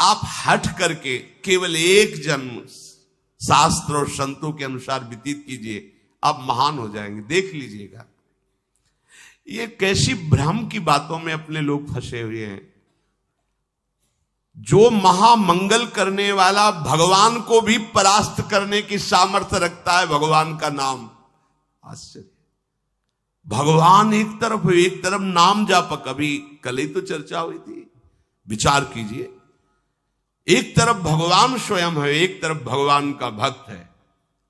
आप हट करके केवल एक जन्म शास्त्र और संतों के अनुसार व्यतीत कीजिए, आप महान हो जाएंगे। देख लीजिएगा, ये कैसी भ्रम की बातों में अपने लोग फंसे हुए हैं। जो महामंगल करने वाला भगवान को भी परास्त करने की सामर्थ्य रखता है, भगवान का नाम। आश्चर्य, भगवान एक तरफ नाम जापक। अभी कल ही तो चर्चा हुई थी, विचार कीजिए। एक तरफ भगवान स्वयं है, एक तरफ भगवान का भक्त है।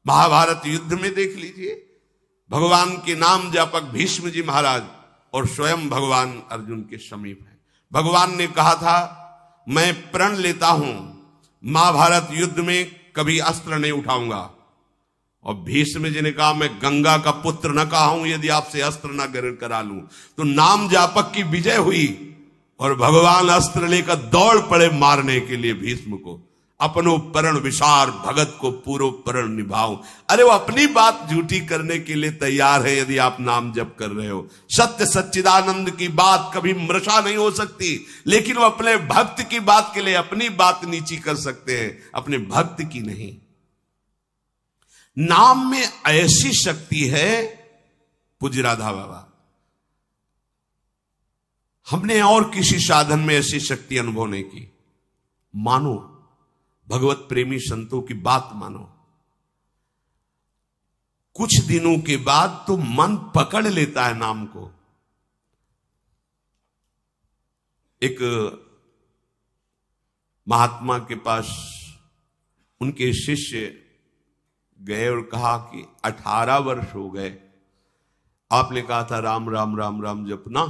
महाभारत युद्ध में देख लीजिए, भगवान के नाम जापक भीष्म जी महाराज और स्वयं भगवान अर्जुन के समीप है। भगवान ने कहा था, मैं प्रण लेता हूं महाभारत युद्ध में कभी अस्त्र नहीं उठाऊंगा, और भीष्म जी ने कहा, मैं गंगा का पुत्र न कहा हूं यदि आपसे अस्त्र न ग्रहण करा लूं। तो नाम जापक की विजय हुई और भगवान अस्त्र लेकर दौड़ पड़े मारने के लिए भीष्म को। अपनो प्रण विसार भगत को पूरो प्रण निभाऊं। अरे वो अपनी बात झूठी करने के लिए तैयार है यदि आप नाम जप कर रहे हो। सत्य सच्चिदानंद की बात कभी मृषा नहीं हो सकती, लेकिन वो अपने भक्त की बात के लिए अपनी बात नीची कर सकते हैं, अपने भक्त की नहीं। नाम में ऐसी शक्ति है, पूज्य राधा बाबा, हमने और किसी साधन में ऐसी शक्ति अनुभव नहीं की। मानो, भगवत प्रेमी संतों की बात मानो, कुछ दिनों के बाद तो मन पकड़ लेता है नाम को। एक महात्मा के पास उनके शिष्य गए और कहा कि 18 वर्ष हो गए, आपने कहा था राम राम राम राम जपना,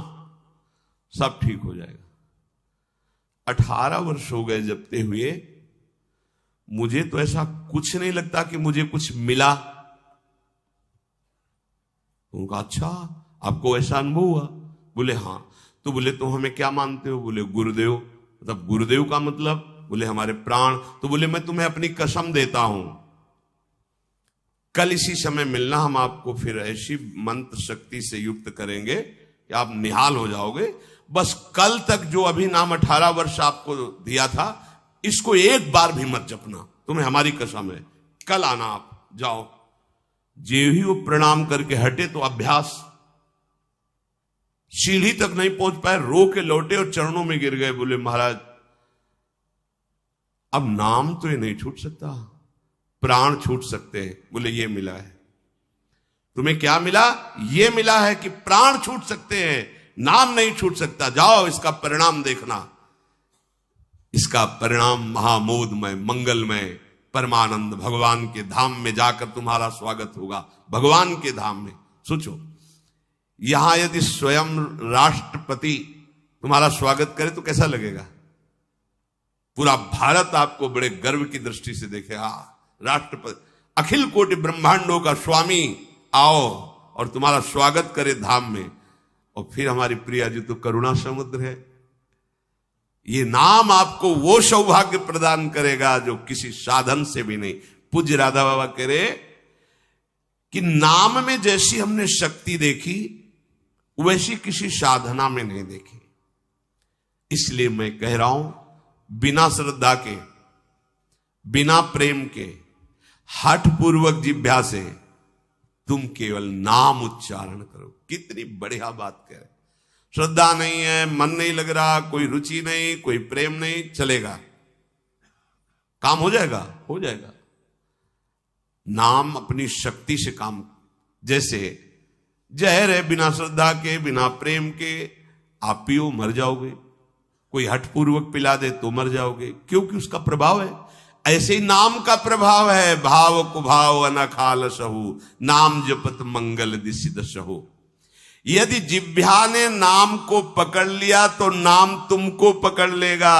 सब ठीक हो जाएगा। 18 वर्ष हो गए जपते हुए, मुझे तो ऐसा कुछ नहीं लगता कि मुझे कुछ मिला। उनका, अच्छा आपको ऐसा अनुभव हुआ? बोले हाँ। तो बोले तो हमें क्या मानते हो? बोले गुरुदेव। मतलब गुरुदेव का मतलब? बोले हमारे प्राण। तो बोले मैं तुम्हें अपनी कसम देता हूं, कल इसी समय मिलना, हम आपको फिर ऐसी मंत्र शक्ति से युक्त करेंगे कि आप निहाल हो जाओगे। बस कल तक जो अभी नाम 18 वर्ष आपको दिया था, इसको एक बार भी मत जपना, तुम्हें हमारी कसम है। कल आना, आप जाओ। जे ही वो प्रणाम करके हटे तो अभ्यास, सीढ़ी तक नहीं पहुंच पाए, रो के लौटे और चरणों में गिर गए। बोले महाराज अब नाम तो ये नहीं छूट सकता, प्राण छूट सकते हैं। बोले ये मिला है। तुम्हें क्या मिला? ये मिला है कि प्राण छूट सकते हैं, नाम नहीं छूट सकता। जाओ, इसका परिणाम देखना। इसका परिणाम महामोदमय, मंगलमय, परमानंद भगवान के धाम में जाकर तुम्हारा स्वागत होगा। भगवान के धाम में सोचो, यहां यदि स्वयं राष्ट्रपति तुम्हारा स्वागत करे तो कैसा लगेगा? पूरा भारत आपको बड़े गर्व की दृष्टि से देखे। राष्ट्रपति, अखिल कोटि ब्रह्मांडों का स्वामी आओ और तुम्हारा स्वागत करे धाम में। और फिर हमारी प्रिया जी तो करुणा समुद्र है। ये नाम आपको वो सौभाग्य प्रदान करेगा जो किसी साधन से भी नहीं। पूज्य राधा बाबा कह रहे कि नाम में जैसी हमने शक्ति देखी, वैसी किसी साधना में नहीं देखी। इसलिए मैं कह रहा हूं, बिना श्रद्धा के, बिना प्रेम के, हठ पूर्वक जिह्वा से तुम केवल नाम उच्चारण करो। कितनी बढ़िया बात कह रहे। श्रद्धा नहीं है, मन नहीं लग रहा, कोई रुचि नहीं, कोई प्रेम नहीं, चलेगा, काम हो जाएगा, हो जाएगा। नाम अपनी शक्ति से काम, जैसे जहर है, बिना श्रद्धा के, बिना प्रेम के आप पियो मर जाओगे। कोई हठपूर्वक पिला दे तो मर जाओगे, क्योंकि उसका प्रभाव है। ऐसे ही नाम का प्रभाव है। भाव कुभाव अनखाल सहु, नाम जपत मंगल दिसिद सहु। यदि जिह्वा ने नाम को पकड़ लिया तो नाम तुमको पकड़ लेगा।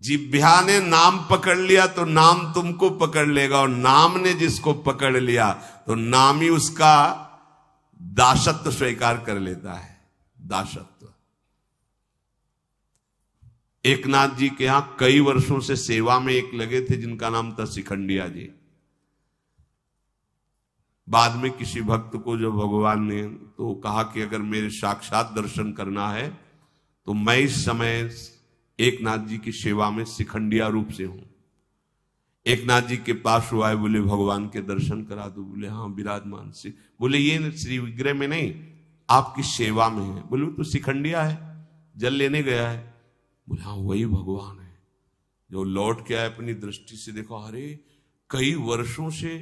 जिह्वा ने नाम पकड़ लिया तो नाम तुमको पकड़ लेगा, और नाम ने जिसको पकड़ लिया तो नाम ही उसका दासत्व स्वीकार कर लेता है। दासत्व। एकनाथ जी के यहां कई वर्षों से सेवा में एक लगे थे जिनका नाम था शिखंडिया जी। बाद में किसी भक्त को जब भगवान ने तो कहा कि अगर मेरे साक्षात दर्शन करना है तो मैं इस समय एक नाथ जी की सेवा में शिखंडिया रूप से हूं। एक नाथ जी के पास वो आए, बोले भगवान के दर्शन करा दो। बोले हाँ विराजमान से। बोले ये श्री विग्रह में नहीं, आपकी सेवा में है। बोले तो शिखंडिया है, जल लेने गया है। बोले हाँ वही भगवान है। जो लौट के आए अपनी दृष्टि से देखो, अरे कई वर्षों से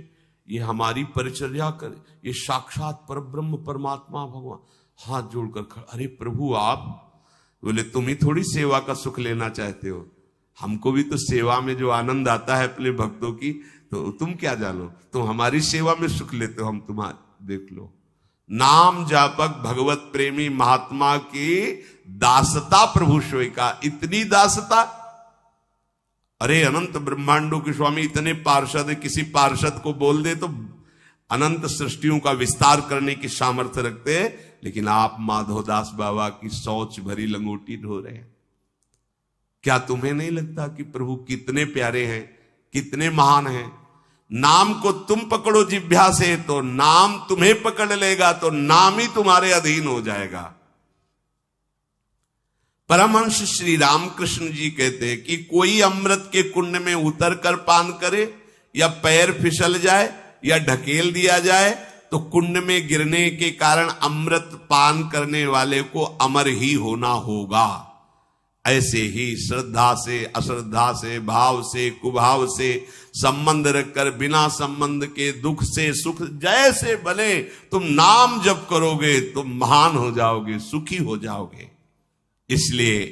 ये हमारी परिचर्या कर, ये साक्षात परब्रह्म परमात्मा भगवान हाथ जोड़कर खड़ा। अरे प्रभु आप, बोले तुम ही थोड़ी सेवा का सुख लेना चाहते हो, हमको भी तो सेवा में जो आनंद आता है अपने भक्तों की, तो तुम क्या जानो, तुम हमारी सेवा में सुख लेते हो, हम तुम्हारे देख लो। नाम जापक भगवत प्रेमी महात्मा की दासता प्रभु सोई का। इतनी दासता, अरे अनंत ब्रह्मांडों के स्वामी इतने पार्षद है, किसी पार्षद को बोल दे तो अनंत सृष्टियों का विस्तार करने की सामर्थ्य रखते हैं, लेकिन आप माधवदास बाबा की शौच भरी लंगोटी ढो रहे हैं। क्या तुम्हें नहीं लगता कि प्रभु कितने प्यारे हैं, कितने महान हैं? नाम को तुम पकड़ो जिह्वा से तो नाम तुम्हें पकड़ लेगा, तो नाम ही तुम्हारे अधीन हो जाएगा। परमहंस श्री रामकृष्ण जी कहते हैं कि कोई अमृत के कुंड में उतर कर पान करे, या पैर फिसल जाए या ढकेल दिया जाए, तो कुंड में गिरने के कारण अमृत पान करने वाले को अमर ही होना होगा। ऐसे ही श्रद्धा से, अश्रद्धा से, भाव से, कुभाव से संबंध रखकर बिना संबंध के दुख से सुख जैसे बने तुम नाम जप करोगे, तुम महान हो जाओगे, सुखी हो जाओगे। इसलिए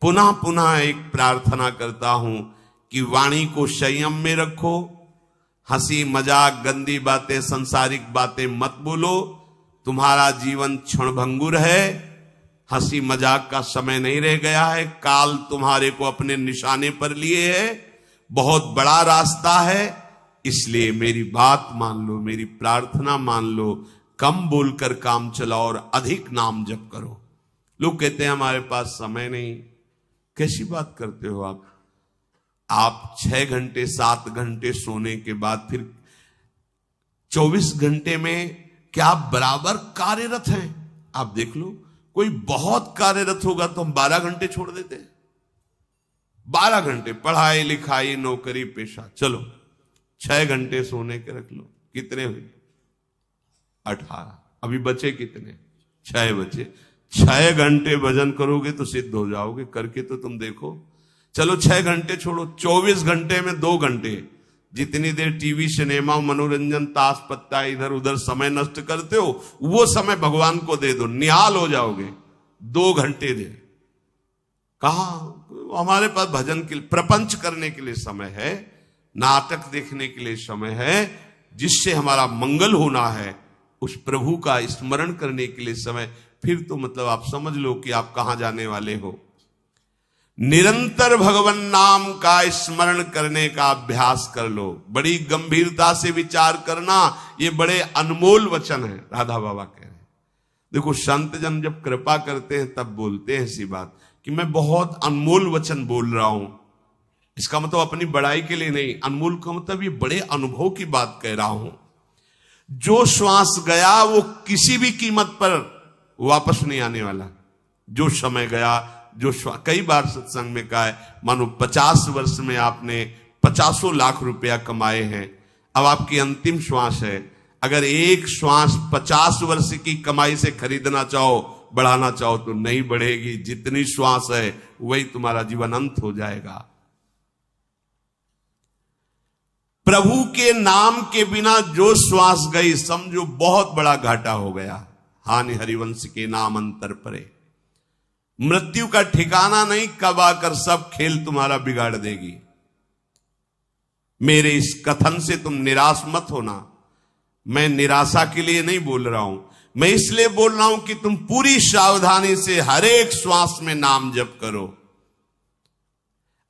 पुनः पुनः एक प्रार्थना करता हूं कि वाणी को संयम में रखो, हंसी मजाक गंदी बातें संसारिक बातें मत बोलो। तुम्हारा जीवन क्षणभंगुर है, हंसी मजाक का समय नहीं रह गया है, काल तुम्हारे को अपने निशाने पर लिए है, बहुत बड़ा रास्ता है। इसलिए मेरी बात मान लो, मेरी प्रार्थना मान लो, कम बोलकर काम चलाओ और अधिक नाम जप करो। लोग कहते हैं हमारे पास समय नहीं। कैसी बात करते हो आप? आप 6 घंटे 7 घंटे सोने के बाद फिर 24 घंटे में क्या आप बराबर कार्यरत हैं? आप देख लो, कोई बहुत कार्यरत होगा तो हम 12 घंटे छोड़ देते हैं। 12 घंटे पढ़ाई लिखाई नौकरी पेशा, चलो 6 घंटे सोने के रख लो। कितने हुए? 18। अभी बचे कितने? 6 बचे। 6 घंटे भजन करोगे तो सिद्ध हो जाओगे। करके तो तुम देखो। चलो 6 घंटे छोड़ो, 24 घंटे में 2 घंटे, जितनी देर टीवी सिनेमा मनोरंजन ताश पत्ता इधर उधर समय नष्ट करते हो, वो समय भगवान को दे दो, निहाल हो जाओगे। 2 घंटे दे। कहा हमारे पास भजन के लिए, प्रपंच करने के लिए समय है, नाटक देखने के लिए समय है, जिससे हमारा मंगल होना है, उस प्रभु का स्मरण करने के लिए समय। फिर तो मतलब आप समझ लो कि आप कहां जाने वाले हो। निरंतर भगवान नाम का स्मरण करने का अभ्यास कर लो। बड़ी गंभीरता से विचार करना, ये बड़े अनमोल वचन है। राधा बाबा कह रहे हैं, देखो संत जन जब कृपा करते हैं तब बोलते हैं ऐसी बात कि मैं बहुत अनमोल वचन बोल रहा हूं। इसका मतलब अपनी बड़ाई के लिए नहीं, अनमोल का मतलब ये बड़े अनुभव की बात कह रहा हूं। जो श्वास गया वो किसी भी कीमत पर वापस नहीं आने वाला। जो समय गया, जो कई बार सत्संग में कहा है, मानो 50 वर्ष में आपने 50 लाख रुपया कमाए हैं, अब आपकी अंतिम श्वास है। अगर एक श्वास 50 वर्ष की कमाई से खरीदना चाहो, बढ़ाना चाहो तो नहीं बढ़ेगी। जितनी श्वास है वही तुम्हारा जीवन अंत हो जाएगा। प्रभु के नाम के बिना जो श्वास गई, समझो बहुत बड़ा घाटा हो गया। हानि हरिवंश के नाम अंतर परे। मृत्यु का ठिकाना नहीं, कब आकर सब खेल तुम्हारा बिगाड़ देगी। मेरे इस कथन से तुम निराश मत होना। मैं निराशा के लिए नहीं बोल रहा हूं, मैं इसलिए बोल रहा हूं कि तुम पूरी सावधानी से हर एक श्वास में नाम जप करो।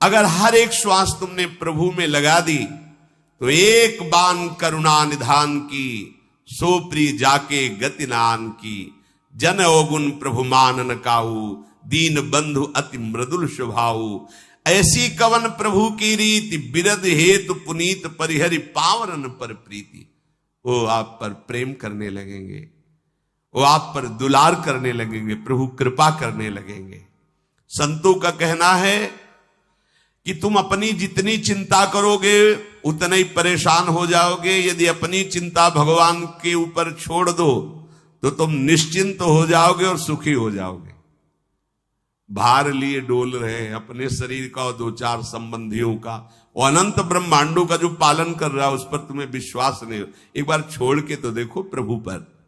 अगर हर एक श्वास तुमने प्रभु में लगा दी तो एक बान करुणा निधान की, सोप्री जाके गति नान की, जन अवगुण प्रभु मानन काहू, दीन बंधु अति मृदुल स्वभाव। ऐसी कवन प्रभु की रीति, बिरद हेतु पुनीत परिहरि पावरन पर प्रीति। वो आप पर प्रेम करने लगेंगे, वो आप पर दुलार करने लगेंगे, प्रभु कृपा करने लगेंगे। संतों का कहना है कि तुम अपनी जितनी चिंता करोगे उतने ही परेशान हो जाओगे। यदि अपनी चिंता भगवान के ऊपर छोड़ दो तो तुम निश्चिंत हो जाओगे और सुखी हो जाओगे। भार लिए डोल रहे हैं अपने शरीर का और दो चार संबंधियों का, और अनंत ब्रह्मांडों का जो पालन कर रहा है उस पर तुम्हें विश्वास नहीं हो। एक बार छोड़ के तो देखो प्रभु पर।